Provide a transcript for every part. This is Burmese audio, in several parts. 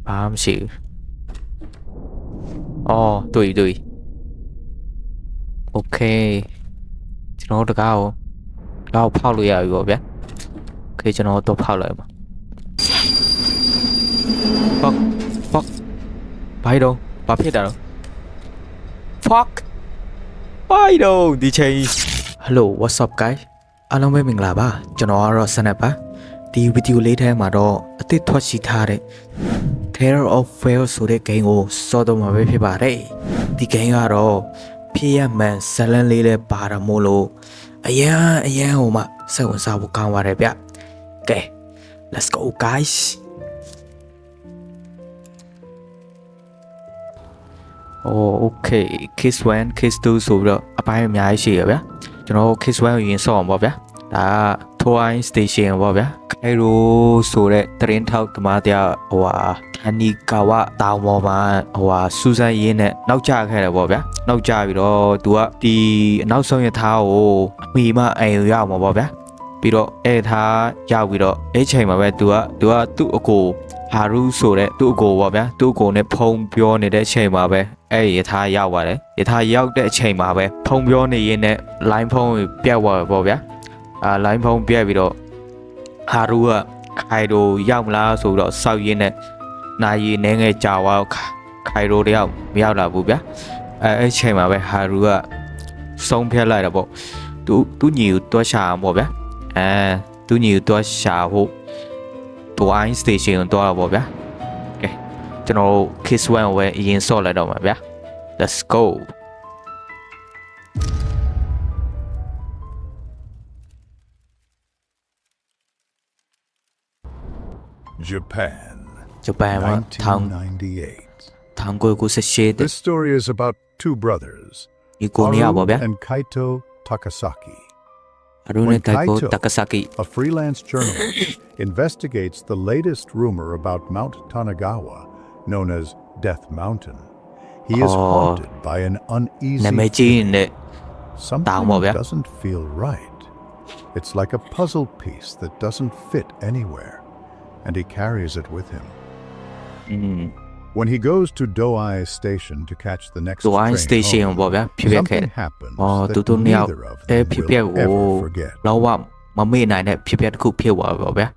ဘာမှမရှိဘူးအော်တွေ့โอเคကျွန်တော်တကားကိုဖောက်လို့ရပြီပေါ့ဗျာโอเคကျွန်တော်တော့ဖောက်လိုက်ပါfuck ဘာတော့ဘာဖြစ်တာတော့ fuck ဘာတော့ဒီချိန် hello what's up guys အားလုံးပဲမင်္ဂလာပါကျွန်တော်ကတော့စနက်ပါဒီဗီဒီယိုလေးထဲမှာတော့အသစ်ထွက်ရှိထားတဲ့ Terror of Fail ဆိုတဲ့ game ကိုစောတော့မှာပဲဖြစ်ပါတယ်ဒီ game ကတော့ဖြစ်ရမှန်ဇလန်လေးလဲပါတာမို့လို့အရန်ဟိုမှစိတ်ဝင်စားဖို့ကောင်းပါတယ်ဗျကဲ let's go guys okay case 1 case 2ဆိုပြီးတော့အပိုင်းအများကြီးရှိရဗျကျွန်တော် case 1ကိုရင်ဆော့အောင်ပေါ့ဗျာဒါက Toy Station ပေါ့ဗျာအဲလိုဆိုတဲ့တရင်ထောက်ဓမ္မတရားဟိုဟာအနီကာဝတောင်ပေါ်မှာဟိုဟာစူဇန်ရင်းနဲ့နောက်ကျခဲ့တယ်ပေါ့ဗျာနောက်ကျပြီးတော့သူကဒီအနောက်ဆုံးရထားကိုအမိမအိမ်ရောက်မှာပေါ့ဗျာပြီးတော့အဲထားရောက်ပြီးတော့အဲ့ချိန်မှာပဲသူကသူ့အကိုဟာရူဆိုတဲ့သူ့အကိုပေါ့ဗျာသူ့အကိုနဲ့ဖုံပြောနေတဲ့အချိန်မှာပဲအဲ့ရထားရောက်ပါတယ်ရထားရောက်တဲ့အချိန်မှာပဲဖုံပြောနေရင်းနဲ့ line ဖုံပြတ်သွားပေါ့ဗျာလိုင်းဖုံးပြက်ပြီးတော့ဟာရူကခိုင်ရိုရောက်မလားဆိုတော့စောက်ရင်းနဲ့နာရီနည်းငယ်ကြာသွားခိုင်ရိုတယောက်မရောက်လာဘူးဗျာအဲ့ချိန်မှာပဲဟာရူကဆုံးဖြတ်လိုက်တာပေါ့သူညီကိုတွားရှာအောင်ပေါ့ဗျာသူညီကိုတွားရှာဖို့Toy Station ကိုတွားတော့ပေါ့ဗျာကဲကျွန်တော် Kiss 1ကိုပဲအရင်ဆော့လိုက်တော့မှာဗျာ let's go Japan, 1998 This story is about two brothers, ဒီကိုနေရပါဗျာ and Kaito Takasaki. အရုနဲ့တိုင်ကိုတက္ကဆာကီ A freelance journalist investigates the latest rumor about Mount Tanagawa, known as Death Mountain. He is haunted by an နာမည် uneasy ကြီးနဲ့ something doesn't feel right. It's like a puzzle piece that doesn't fit anywhere, and he carries it with him. When he goes to Doai Station to catch the next Doai train Station home, ပေါ့ဗျာဖြစ်ခဲ့ something happens တူ that တူနှစ်ယောက် neither of အဲ them ဖြစ်ပျက် will ကို ever forget. လောကမမေ့နိုင်တဲ့ဖြစ်ပျက်တစ်ခုဖြစ်သွားပါဗျာ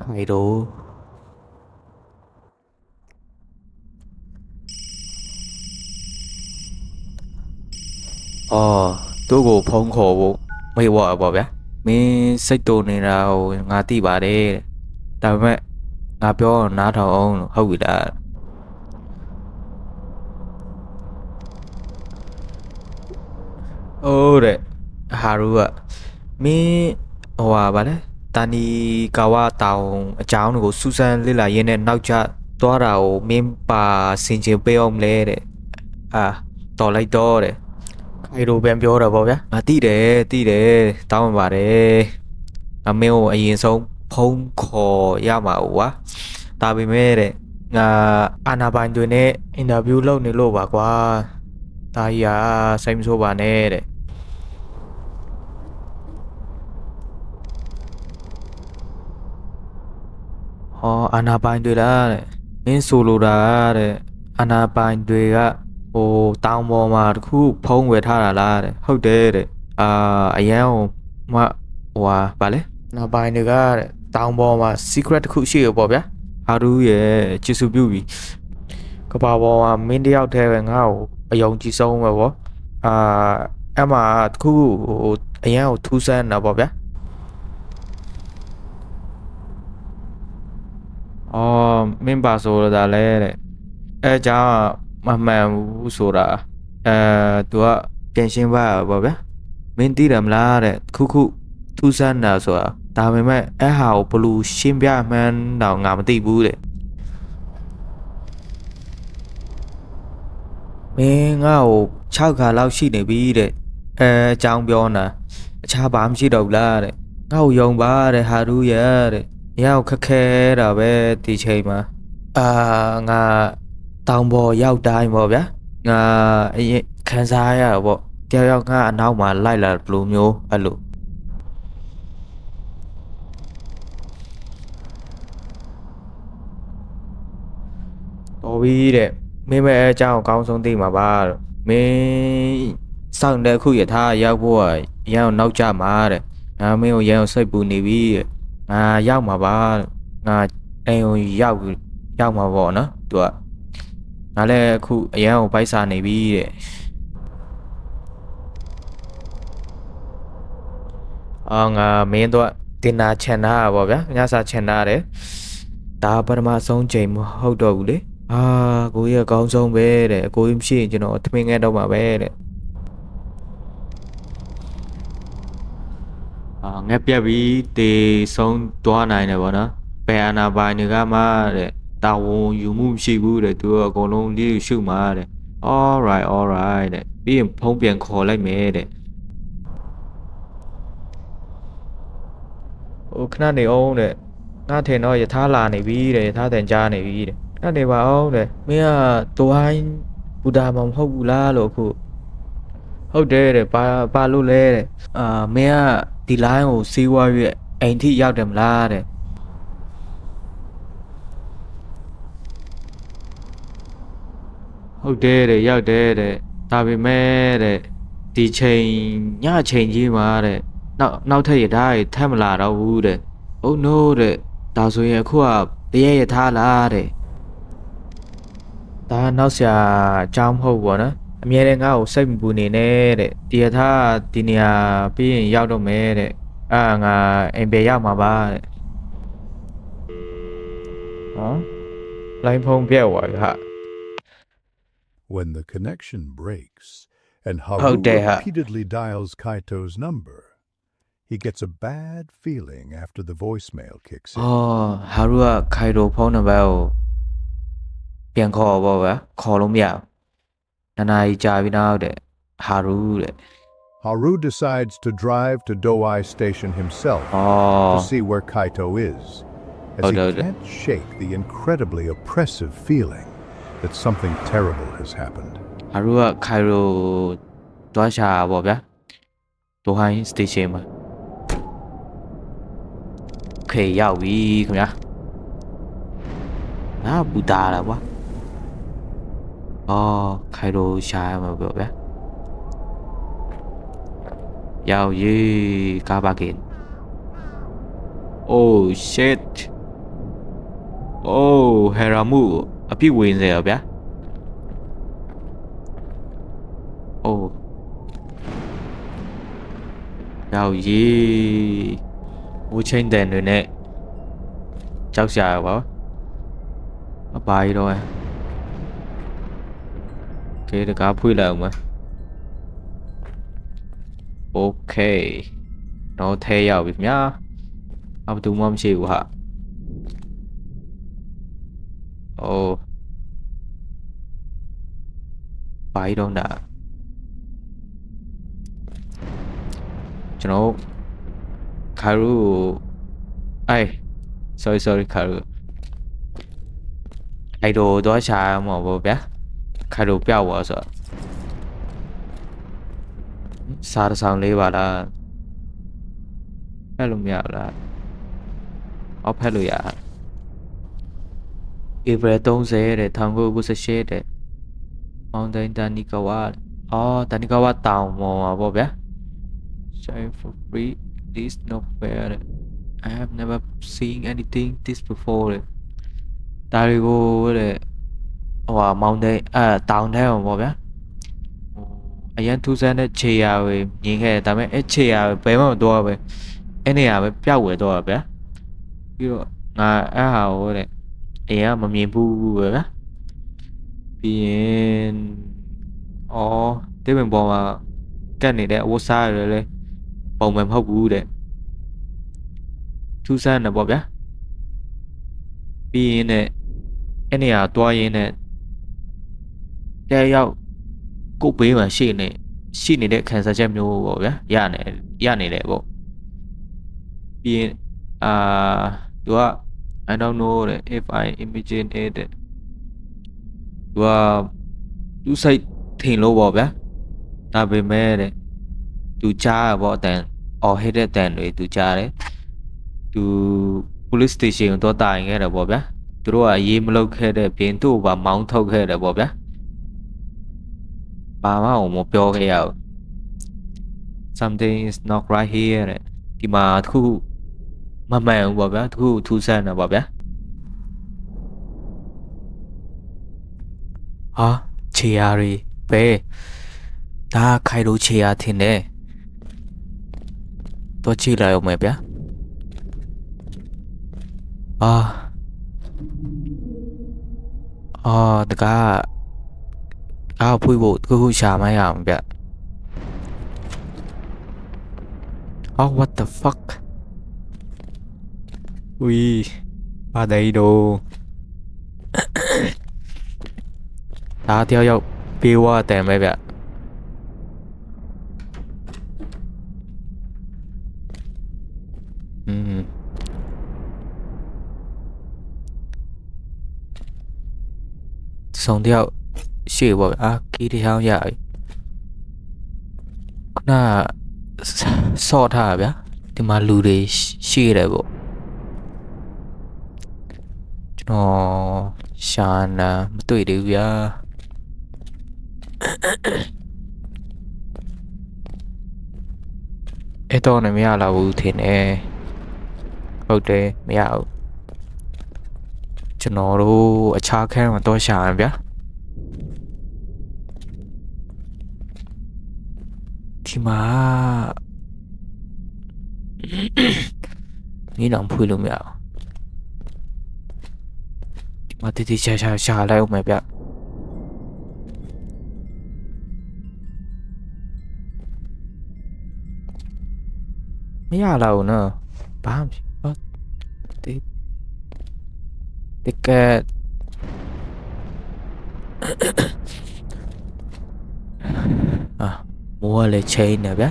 ခိုင်ရိုသူ့ကိုဖုန်းခေါ်ဖို့မေ့သွားပါဗျာမင်းစိတ်တူနေတာကိုငါသိပါတယ်ဒါပေမဲ့ငါပြောနားထောင်အောင်ဟုတ်ပြီလားတဲ့ဟာရူကမင်းဟိုပါလေတာနီကာဝတောင်အကြောင်းကိုစူးစမ်းလေ့လာရင်းနဲ့နောက်ကျသွားတာကိုမင်းပါဆင်ခြင်ပေးအောင်လဲတဲ့တော်လိုက်တော့တဲ့ခိုင်ရိုပြန်ပြောတာပေါ့ဗျာငါသိတယ်တောင်းပါတယ်ငါမင်းကိုအရင်ဆုံးဖုန်းခေါ်ရမှာကွာဒါပေမဲ့တဲ့ငါအာနာပိုင်တွေနဲ့အင်တာဗျူးလုပ်နေလို့ပါကွာဒါကြီးကစိတ်မဆိုးပါနဲ့တဲ့အာနာပိုင်တွေလားတဲ့မင်းဆိုလိုတာတဲ့အာနာပိုင်တွေကဟိုတောင်ပေါ်မှာတခုဖုံးဝယ်ထားတာလားတဲ့ဟုတ်တယ်တဲ့အရန်ဟိုမှဟိုဗာလဲနာပိုင်တွေကတဲ့တောင်ပေါ်မှာ secret တခုရှိရပေါ့ဗျာဟာရူရဲ့ချစ်စုပြုပြီကဘာပေါ်မှာမင်းတယောက်တည်းပဲငါ့ကိုအယုံကြည်ဆုံးပဲပေါ့အဲ့မှာတခုဟိုအရန်ကိုထူးဆန်းတာပေါ့ဗျာမင်းပါဆိုတာလဲတဲ့အဲကြောင့်မမှန်ဘူးဆိုတာသူကပြန်ရှင်းပါပေါ့ဗျာမင်းသိတယ်မလားတဲ့ခုထူးဆန်းတာဆိုတာဒါပေမဲ့အဲ့ဟာကိုဘလူးရှင်းပြမှန်းတော့ငါမသိဘူးတဲ့မင်းငါ့ကို6ခါလောက်ရှိနေပြီတဲ့အကြောင်းပြောတာအခြားဘာမှမရှိတော့ဘူးလားတဲ့ငါ့ကိုယုံပါတဲ့ဟာရူရဲ့တဲ့ရောက်ခက်ခဲတာပဲဒီချိန်မှာငါတောင်ပေါ်ရောက်တိုင်းပေါ့ဗျာငါအရင်ခံစားရတော့ပေါ့တယောက်ငါအနောက်မှာလိုက်လာဘလိုမျိုးအဲ့လို တော်ပြီတဲ့မင်းပဲအကြောင်းအကောင်းဆုံးသိမှာပါလို့မင်းစောင့်တဲ့အခုရထားရောက်ဖို့ရန်နောက်ကြမှာတဲ့ငါမင်းကိုရန်စိတ်ပူနေပြီတဲ့ငါရောက်မှာပါငါအိမ်ကိုရောက်မှာပေါ့နော်သူကငါလည်းအခုအရန်ကိုပိုက်စားနေပြီတဲ့ငါမင်းတော့တင်နာချန်တာပေါ့ဗျာညစာချန်တာတယ်ဒါပထမဆုံးချိန်မဟုတ်တော့ဘူးလေကိုကြီးအကောင်းဆုံးပဲတဲ့ကိုကြီးမရှိရင်ကျွန်တော်ထမင်းငဲတော့မှာပဲတဲ့ငက်ပြက်ပြီးတေဆုံးသွားနိုင်တယ်ပေါ့နော်ဘယ်အာနာပိုင်တွေကမှတဲ့တာဝန်ယူမှုမရှိဘူးတဲ့သူကအကုန်လုံးလေးရှုမှာတဲ့ all right တဲ့ပြီးရင်ဖုံးပြန်ခေါ်လိုက်မယ်တဲ့ခဏနေအောင်တဲ့ငါထင်တော့ယထာလာနေပြီတဲ့ယထာတန်ကြားနေပြီတဲ့ခဏနေပါအောင်တဲ့မင်းကတွိုင်းဘူဒါမမဟုတ်ဘူးလားလို့အခုဟုတ်တယ်တဲ့ပါလို့လဲတဲ့မင်းကဒီလိုင်းကိုစီးဝါးရွက်အိမ်ထိရောက်တယ်မလားတဲ့ဟုတ်တယ်တဲ့ရောက်တယ်တဲ့ဒါပေမဲ့တဲ့ဒီချိန်ညချိန်ကြီးမှာတဲ့နောက်ထပ်ရထားရထပ်မလာတော့ဘူးတဲ့ Oh no တဲ့ဒါဆိုရင်အခုကတရက်ရထားလားတဲ့ဒါနောက်ဆရာအကြောင်းမဟုတ်ဘူးနော်အမြဲတမ်းငါ့ကိုစိတ်မပူနေနဲ့တဲ့ဒီရထားဒီနေရာပြီးရင်ရောက်တော့မယ်တဲ့ငါအိမ်ပဲရောက်မှာပါတဲ့လိုင်းဖုန်းပြတ်သွားပြီဟာ When the connection breaks and Haru repeatedly dials Kaito's number, he gets a bad feeling after the voicemail kicks in. Haru က Kaito ဖုန်းနံပါတ်ကိုပြန်ခေါ်ပေါ့ဗျာခေါ်လို့မရဘူးနာရီကြာပြီနောက်တဲ့ Haru တဲ့ Haru decides to drive to Dowai Station himself to see where Kaito is, as he can't shake the incredibly oppressive feeling that something terrible has happened. Haru က Kaito သွားရှာပေါ့ဗျာ Dowai Station မှာရောက်ပြီခင်ဗျာဘူတာလားကွာခိုင်ရိုရှာရမှာပေါ့ဗျာရောက်ရေးကားပါကင် Oh shitဟယ်ရာမှုအပြစ်ဝင်စေရဗျာရောက်ရေးဝှချင်းတဲ့တွေနဲ့ကြောက်ရှာရပါအပါရီတော့ကဲတကားဖွင့်လိုက်အောင်မ Okay တော့ထဲရောက်ပြီခင်ဗျာဘာမှမရှိဘူးဟာပါရီတော့တာကျွန်တော်ခါရူsorry ခါရူအဲ့တော့ရှာမှာပေါ့ဗျာခါရူပြောက်သွားဆိုစားဆောင်လေးပါလားဖက်လို့မရဘူးလားဖက်လို့ရဧပြီ30တဲ့1998တဲ့ Mountain Tanikawa Tanikawa တောင်ပေါ်မှာပေါ့ဗျာ Shine for free this nowhere I have never seen anything this before ဒါတွေကိုတဲ့mountain တောင်ထဲမှာပေါ့ဗျာအရန်ထူးဆန်းတဲ့ခြေရာပဲမြင်ခဲ့တယ်ဒါပေမဲ့ခြေရာဘယ်မှမတော့ပဲအဲ့နေရာပဲပျောက်ဝယ်တော့ဗျာပြီးတော့ငါဟာဟိုတဲ့အရင်ကမမြင်ဘူးပဲဗျာပြီးရင်တေးပင်ပေါ်မှာကတ်နေတဲ့အဝတ်စားရလဲပုံမှန်မဟုတ်ဘူးတဲ့ထူးဆန်းတယ်ပေါ့ဗျာပြီးရင်အဲ့နေရာတွားရင်းနဲ့တဲရောက်ကိုဘေးမှာရှိနေတဲ့ခံစားချက်မျိုးပေါ့ဗျာရနေတယ်ပေါ့ပြီးရင်သူက I don't know that if I imagine it သူစိတ်ထင်လို့ပေါ့ဗျာဒါပေမဲ့တဲ့သူကြားရပေါ့အတန်ဟိတ်တဲ့တန်တွေသူကြားတယ်သူ police station ကိုတော့တိုင်ခဲ့တယ်ပေါ့ဗျာသူ သူတို့ကရေးမလုပ်ခဲ့တဲ့ပြင်သူ့ဘာမောင်းထုတ်ခဲ့တယ်ပေါ့ဗျာဘာမှမပြောခဲ့ရဘူး something is not right here တဲ့ဒီမှာတခုမမှန်ဘူးပေါ့ဗျာတခုထူးဆန်းတယ်ပေါ့ဗျာဟာခြေရာတွေပဲဒါခိုင်လို့ခြေရာထင်တယ်တော့ကြည့်လိုက်အောင်မယ်ဗျာတကားဖွေးဖို့တခုရှာမရအောင်ဗျwhat the fuck ဝီဘာဒိုဒါတယောက်ယောက်ပြေးဝတယ်မဲ့ဗျဆောင်တယောက်ရှေ့ပေါ့ခီးတစ်ချောင်းရပြီခုနဆော့ထားဗျာဒီမှာလူတွေရှေ့တယ်ပေါ့ကျွန်တော်ရှာနာမတွေ့သေးဘူးဗျာအဲ့တော့လည်းမရလာဘူးထင်တယ်ဟုတ်တယ်မရဘူးကျွန်တော်တို့အခြားခန်းမှာတော့ရှာရဗျာဒီမှာမင်းတော့ဖွေးလို့မရဘူးဒီမှာတိတိကျကျရှာလိုက်အောင်မယ်ဗျမရလာဘူးနော်ဘာမှတကယ်မိုးကလည်းချိန်နေဗျာ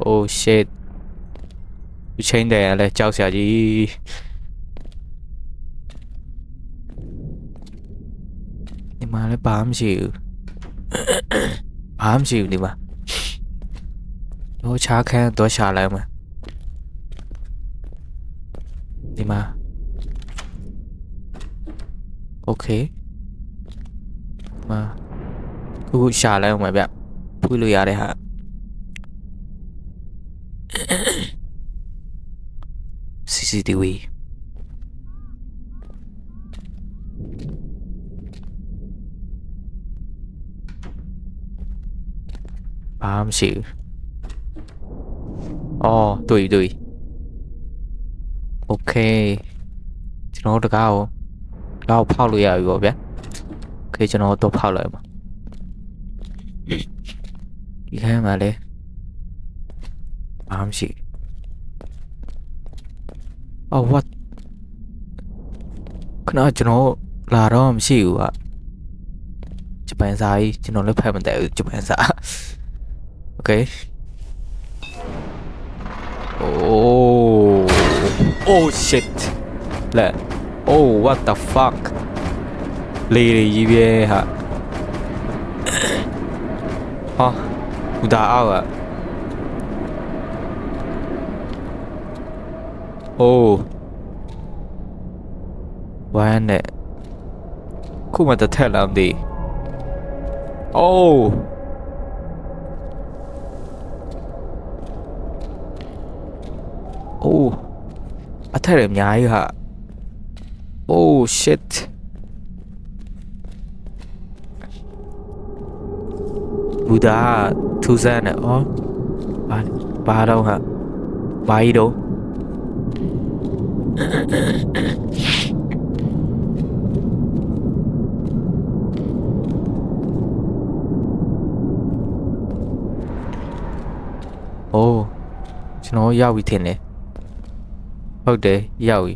oh shit ချိန်တယ်လည်းကြောက်စရာကြီးဒီမှာလည်းဘာမှမရှိဘူးဒီမှာတော့ချားခန်းတော့ရှာလိုက်မှာဒီမှာokay ခုရှာလိုက်အောင်ဗျဖွေးလို့ရတဲ့ဟာCCTV ဘာမှမရှိဘူးတွေ့ okay ကျွန်တော်တကားကိုဖောက်လို့ရပြီပေါ့ဗျာ okay ကျွန်တော်တော့ဖောက်လိုက်ပါဒီခန်းမှာလေဘာမှမရှိwhat ခဏကျွန်တော်လာတော့မရှိဘူးဂျပန်စာကြီးကျွန်တော်လည်းဖတ်မတတ်ဘူးဂျပန်စာ okay oh shit လဲ what the fuck လေကြီးပဲဟာဟူဒါအောက်ဝမ်းနဲ့ခုမှတစ်ထက်လာမသိအထက်ရအများကြီးshit ဘူဒါထူးဆန်းတယ်ဘာတော့ဘာကြီးတော့ကျွန်တော်ရောက်ပြီထင်တယ်ဟုတ်တယ်ရောက်ပြီ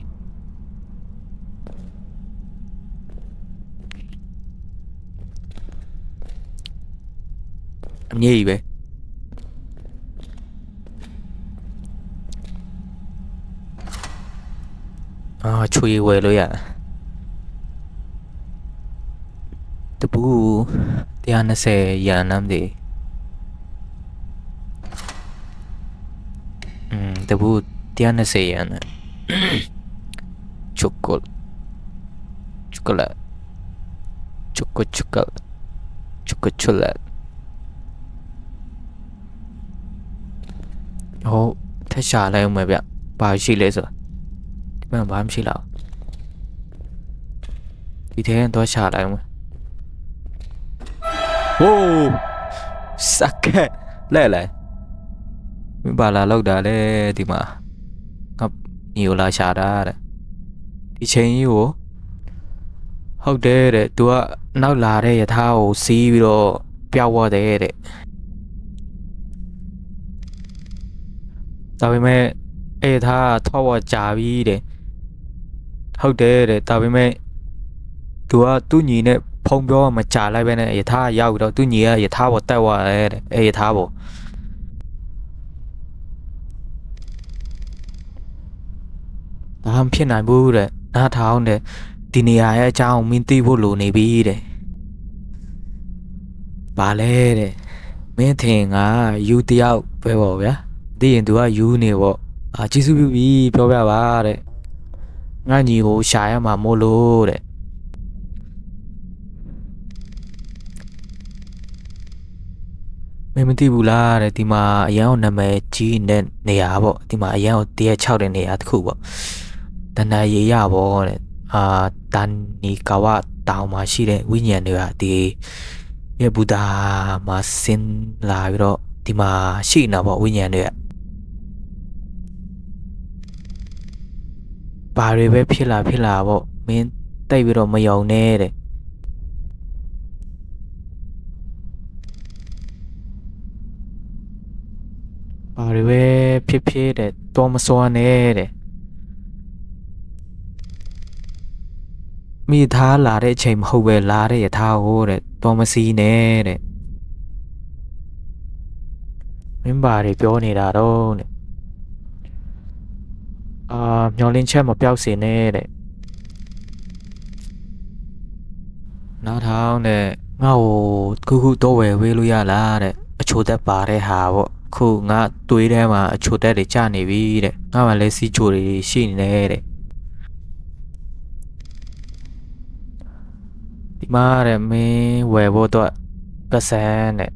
အမြဲကြီးပဲချွေဝယ်လို့ရတပူ120ရန်နမ်းဒီတပူ120ရန်chocolate chocolate chocolate chocolate ဟုတ်ထက်ရှာလိုက်အောင်မယ်ဗျဘာရှိလဲဆိုဒီမှာဘာမှမရှိတော့ဒီထဲတော့ရှာလိုက်အောင်ဟိုးစက်ကဲလဲလဲမင်းဘာလာလောက်တာလဲဒီမှာငါညီကိုလာရှာတာတဲ့ဒီချိန်ကြီးကိုဟုတ်တယ်တဲ့ तू ကနောက်လာတဲ့ယထာကိုစီးပြီးတော့ပျောက်သွားတယ်တဲ့ဒါပေမဲ့အဲ့ဒါထောက်ဝကြာပြီတဲ့ဟုတ်တယ်တဲ့ဒါပေမဲ့ तू ကသူ့ညီနဲ့ဖုံပြောမကြာလိုက်ပဲနဲ့ယထာရောက်ပြီးတော့သူ့ညီကယထာပေါ်တက်သွားတယ်တဲ့အဲ့ယထာပေါ်ဒါမှဖြစ်နိုင်ဘူးတဲ့နားထောင်တဲ့ဒီနေရာရဲ့အကြောင်းမင်းသိဖို့လိုနေပြီတဲ့ဘာလဲတဲ့မင်းထင်ကယူတယောက်ပဲပေါ့ဗျာသိရင် तू ကယူနေပေါ့ကျေးဇူးပြုပြီပြောပြပါတဲ့ငါညီကိုရှာရမှာမို့လို့တဲ့မင်းမသိဘူးလားတဲ့ဒီမှာအရန်နာမည်ကြီးတဲ့နေရာပေါ့ဒီမှာအရန်ကိုတရက်6တဲ့နေရာတစ်ခုပေါ့တဏ္ဍရေရပေါ့တဲ့တန်နီကဝတောင်မှာရှိတဲ့ဝိညာဉ်တွေကဒီရဲ့ဘုဒ္ဓမှာဆင်းလာပြီးတော့ဒီမှာရှိနေတာပေါ့ဝိညာဉ်တွေကဘာတွေပဲဖြစ်လာပေါ့မင်းတိတ်ပြီးတော့မယုံနဲ့တဲ့ဘာတွေပဲဖြစ်တဲ့တော့မစွမ်းနဲ့တဲ့မိသားလာတဲ့အချိန်မဟုတ်ပဲလာတဲ့ယထာဟိုတဲ့တော့မစီနဲ့တဲ့မင်းဘာတွေပြောနေတာတော့တဲ့မျောလင်းချက်မပြောက်စေနဲ့တဲ့နောက်ထောင်တဲ့ငါ့ကိုခုတော့ဝယ်ဝေးလို့ရလားတဲ့အချိုသက်ပါတဲ့ဟာပေါ့ခုငါတွေးထဲမှာအချိုသက်တွေကျနေပြီတဲ့ငါမှလည်းစီချိုတွေရှိနေတယ်တဲ့ဒီမှာတဲ့မင်းဝယ်ဖို့တော့ပတ်စံတဲ့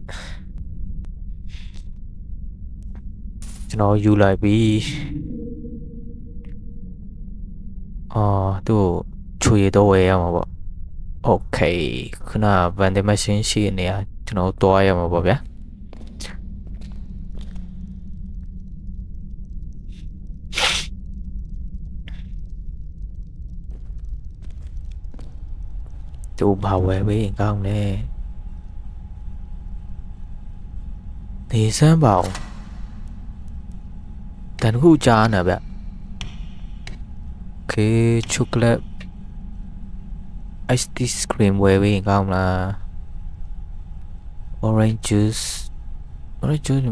ကျွန်တော်ယူလိုက်ပြီသူ့ချွေတော့ဝယ်ရမှာပေါ့โอเคခုနဗန်ဒမရှင်ရှိနေရကျွန်တော်တွားရမှာပေါ့ဗျာသူဘာဝယ်ပေးရင်ကောင်းလဲနေစမ်းပါဦးတန်ခုကြားနေဗျโอเคช็อกโกแลตไอศครีมဝယ်ပေးရင်ကောင်းမလား orange juice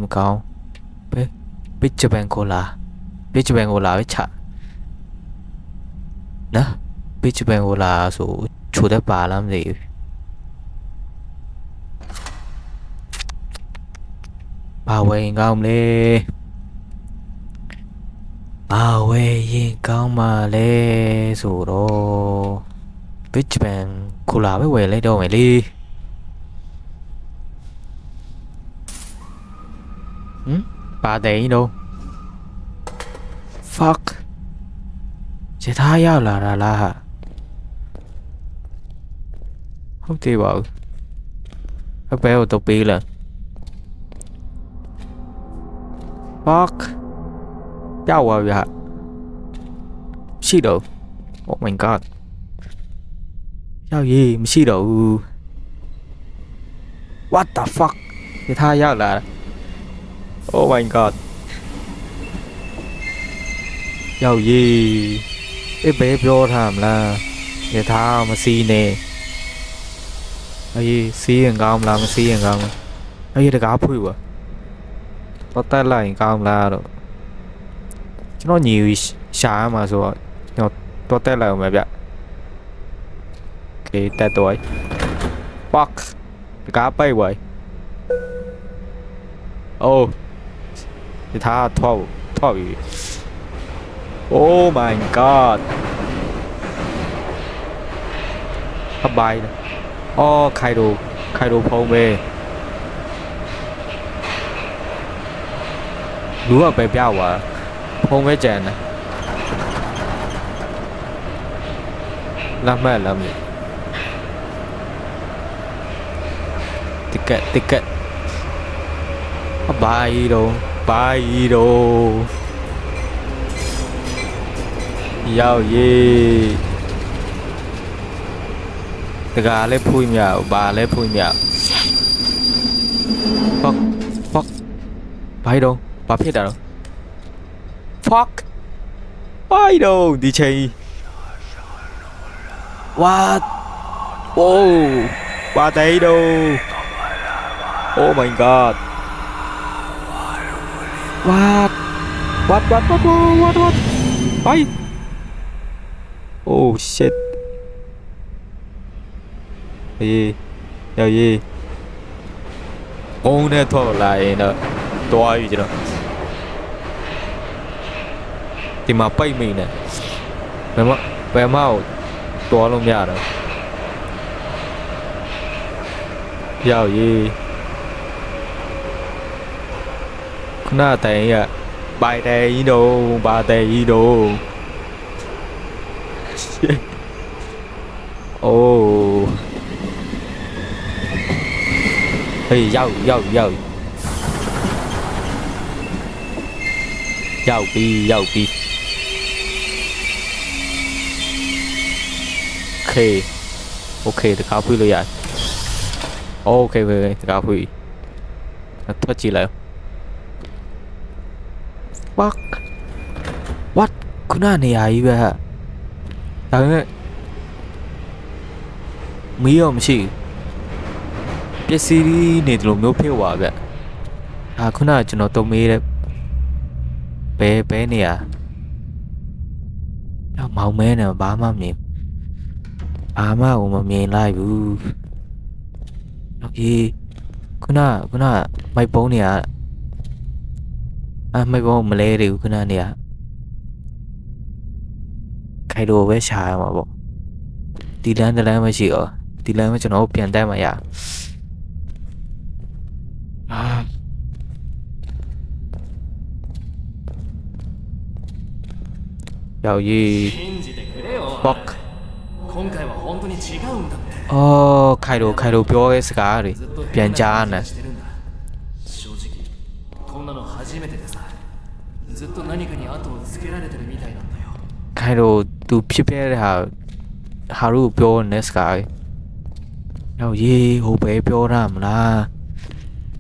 မကောင်းပဲဂျပန်ကိုလာပဲချနော်ပဲဂျပန်ကိုလာဆိုချိုတဲ့ပါလားမသိဘူးဘာဝယ်ရင်ကောင်းမလဲဘာဝယ်ရင်ကောင်းပါလဲဆိုတော့ဘစ်ဘန်ကိုလာပဲဝယ်လိုက်တော့မယ်လေပါတယ်တော့ fuck ရထားရောက်လာတာလားဟာဟုတ်တယ်ပါဘူးအပဲတော့ပေးလား fuck ရောက်သွားပြီဟာရှိတော့ oh my god ရောက်ရေးမရှိတော့ဘူး what the fuck ရထားရောက်လာ oh my god ရောက်ရေးအေးဘယ်ပြောထားမလားရထားမစီးနဲ့အေးစီးရင်ကောင်းမလားမစီးရင်ကောင်းမလားအေးတကားဖွေးပါတော့တက်လိုက်ရင်ကောင်းမလားတော့ကျွန်တော်ညီရှာရမှာဆိုတော့ကျွန်တော်တက်လိုက်အောင်ပဲဗျโอเคတက်တော့ fuck တကားပိတ်ไว้โอ้ยท่าท่อပြီ oh my god ဘိုင်းအော်ခိုင်ရိုဖုံးပဲလူကပဲပြွာဖုံးပဲကြံတယ်လမ်းမဲ့တစ်ကက်ဘာကြီးတော့ရောက်ရေးတကားလည်းဖွင့်မြောက်ဘာလည်းဖွင့်မြောက်fuck ဘာတော့ဘာဖြစ်တာတော့ fuck ဘာတော့ဒီချိန် what oh ဘာတဲတော့ oh my god what bye oh shit ရေးအုံးနဲ့ထွက်လာရင်တော့တွားယူကြတော့ဒီမှာပိတ်မိနေဘယ်မှတွားလို့မရတော့ရောက်ရေးခုနတိုင်ရဘိုင်တဲကြီးတော့ဘာတဲကြီးတော့ oh ဟေးရောက်ပြီโอเคတကားဖွင့်လို့ရတယ်โอเคတကားဖွင့်ထွက်ကြည့်လိုက် fuck what ခုနနေရာကြီးပဲဟာဒါပေမဲ့မီးရောမရှိပစ္စည်းနေတယ်လို့မျိုးဖြစ်သွားဗျခုနကျွန်တော်တုံးမေးတဲ့ဘဲနေရမောင်မဲနေဘာမှမမြင်လိုက်ဘူးโอเคခုနမိုက်ပုံးနေရမိုက်ပုံးမလဲတယ်ခုနနေရခိုင်လိုပဲရှာရမှာပေါ့ဒီလမ်းမရှိတော့ဒီလမ်းကကျွန်တော်ပြန်တက်မှာရရောက်ရေး fuck အော်ခိုင်လိုပြောတဲ့စကားတွေပြန်ကြားနေခိုင်လိုသူဖြစ်ပြတဲ့ဟာတို့ပြောနေစကားရောက်ရေးဟိုပဲပြောရမလား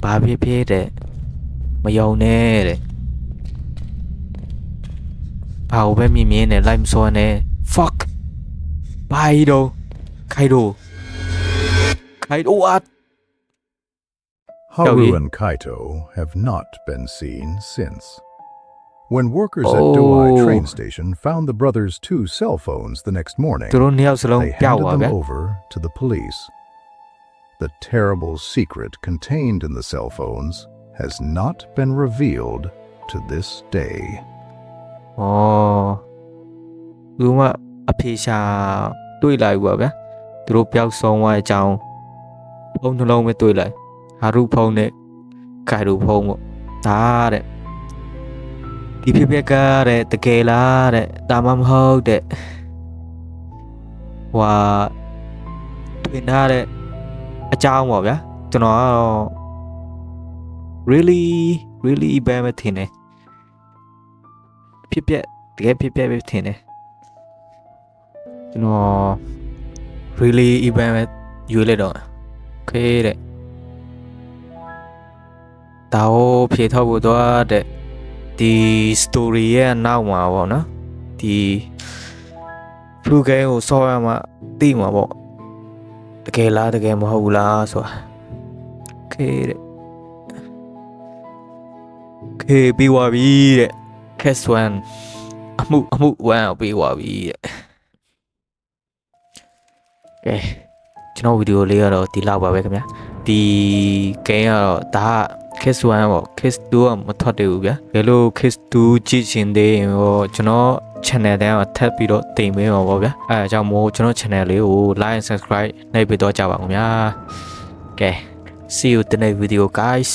ဘာဖြစ်တဲ့မယုံနဲ့တဲ့ဘာကိုပဲမြင်နေလိုက်မစောနဲ့ fuck ဘာတော့ခိုင်လိုwhat Haru and Kaito have not been seen since. When workers at Douai train station found the brothers' 2 cell phones the next morning, they handed them over to the police. The terrible secret contained in the cell phones has not been revealed to this day. Luma အဖေရှာတွေ့လိုက်ပါဗျာသူတို့ပျောက်ဆုံးသွားတဲ့အကြောင်းဖုန်းနှလုံးပဲတွေ့လိုက်ဟာရုဖုန်းနဲ့ခိုင်ရုဖုန်းပေါ့ဒါတဲ့ဒီဖြစ်ပျက်ကတဲ့တကယ်လားတဲ့ဒါမှမဟုတ်တဲ့တွင်ထားတဲ့အကြောင်းပေါ့ဗျာကျွန်တော်ကတော့ really ပဲမထင်နဲ့ဖြစ်ပျက်တကယ်ဖြစ်ပျက်ပဲထင်တယ်ကျွန်တော် really event ပဲရွေးလိုက်တော့ okay တဲ့ဒါကိုဖြေထုတ်ဖို့တော့တဲ့ဒီ story ရဲ့နောက်မှာပေါ့နော်ဒီ full game ကိုစောရမှာသိမှာပေါ့တကယ်လားတကယ်မဟုတ်ဘူးလားဆိုတာ okay တဲ့ okay ပြီးသွားပြီတဲ့ case 1အမှု1ပြီးသွားပြီတဲ့ကဲကျွန်တော်ဗီဒီယိုလေးကတော့ဒီလောက်ပါပဲခင်ဗျာဒီ game ကတော့ဒါ case 1ပေါ့ case 2ကမထွက်သေးဘူးဗျာဘယ်လို case 2ကြည့်ချင်သေးရင်ပေါ့ကျွန်တော် channel တန်းကိုထပ်ပြီးတော့တင်ပေးပါပေါ့ဗျာအဲအကြောင်းမို့ကျွန်တော် channel လေးကို like and subscribe နှိပ်ပေးတော့ကြပါဦးဗျာကဲ see you in the next video guys